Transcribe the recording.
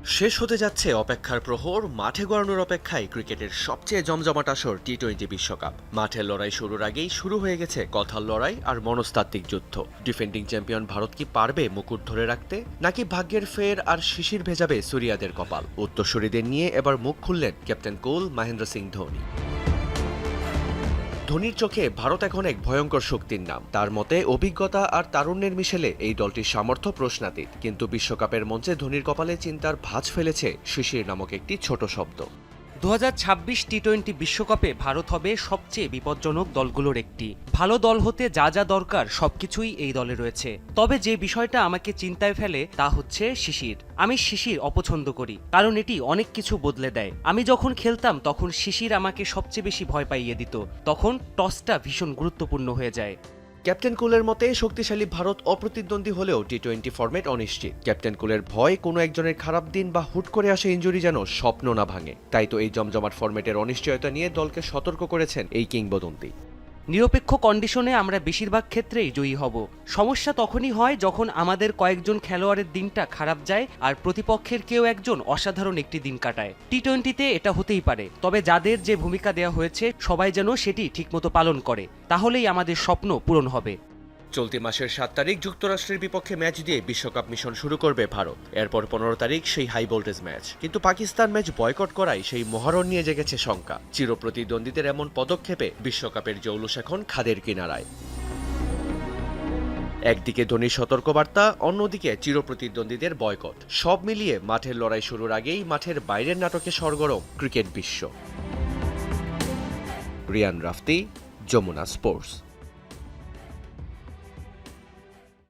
শেষ হতে যাচ্ছে অপেক্ষার প্রহর, মাঠে গড়ানোর অপেক্ষায় ক্রিকেটের সবচেয়ে জমজমাট আসর টি-20 বিশ্বকাপ। মাঠের লড়াই শুরুর আগেই শুরু হয়ে গেছে কথার লড়াই আর মনস্তাত্ত্বিক যুদ্ধ। ডিফেন্ডিং চ্যাম্পিয়ন ভারত কি পারবে মুকুট ধরে রাখতে, নাকি ভাগ্যের ফের আর শিশির ভেজাবে সুরিয়াদের কপাল? উত্তরসূরিদের নিয়ে এবার মুখ খুললেন ক্যাপ্টেন কুল মহেন্দ্র সিং ধোনি। ধোনির চোখে ভারত এখন এক ভয়ঙ্কর শক্তির নাম। তার মতে অভিজ্ঞতা আর তারুণ্যের মিশেলে এই দলটির সামর্থ্য প্রশ্নাতীত। কিন্তু বিশ্বকাপের মঞ্চে ধোনির কপালে চিন্তার ভাঁজ ফেলেছে শিশির নামক একটি ছোট শব্দ। 2026 টি-20 বিশ্বকাপে ভারত হবে সবচেয়ে বিপজ্জনক দলগুলোর একটি। ভালো দল হতে যা যা দরকার সবকিছুই এই দলে রয়েছে। তবে যে বিষয়টা আমাকে চিন্তায় ফেলে তা হচ্ছে শিশির। আমি শিশির অপছন্দ করি, কারণ এটি অনেক কিছু বদলে দেয়। আমি যখন খেলতাম তখন শিশির আমাকে সবচেয়ে বেশি ভয় পাইয়ে দিত। তখন টসটা ভীষণ গুরুত্বপূর্ণ হয়ে যায়। ক্যাপ্টেন কুলের মতে শক্তিশালী ভারত অপ্রতিদ্বন্দ্বী হলেও টি-20 ফরম্যাট অনিশ্চিত। ক্যাপ্টেন কুলের ভয় কোনো একজনের খারাপ দিন বা হুট করে আসা ইনজুরি যেন স্বপ্ন না ভাঙে। তাই তো এই জমজমাট ফরম্যাটের অনিশ্চয়তা নিয়ে দলকে সতর্ক করেছেন এই কিংবদন্তি। নিরপেক্ষ কন্ডিশনে আমরা বেশিরভাগ ক্ষেত্রেই জয়ী হব। সমস্যা তখনই হয় যখন আমাদের কয়েকজন খেলোয়াড়ের দিনটা খারাপ যায় আর প্রতিপক্ষের কেউ একজন অসাধারণ একটি দিন কাটায়। টি-20তে এটা হতেই পারে, তবে যাদের যে ভূমিকা দেওয়া হয়েছে সবাই যেন সেটি ঠিকমতো পালন করে, তাহলেই আমাদের স্বপ্ন পূরণ হবে। চলতি মাসের 7 তারিখ যুক্তরাষ্ট্রের বিপক্ষে ম্যাচ দিয়ে বিশ্বকাপ মিশন শুরু করবে ভারত। এরপর 15 তারিখ সেই হাই ভোল্টেজ ম্যাচ। কিন্তু পাকিস্তান ম্যাচ বয়কট করায় সেই মহারণ নিয়ে জেগেছে শঙ্কা। চিরপ্রতিদ্বন্দ্বীদের এমন পদক্ষেপে বিশ্বকাপের জৌলুস এখন খাদের কিনারায়। একদিকে ধোনির সতর্কবার্তা, অন্যদিকে চিরপ্রতিদ্বন্দ্বীদের বয়কট। সব মিলিয়ে মাঠের লড়াই শুরুর আগেই মাঠের বাইরের নাটকে সরগরম ক্রিকেট বিশ্ব। রিয়ান রাফতি, যমুনা স্পোর্টস।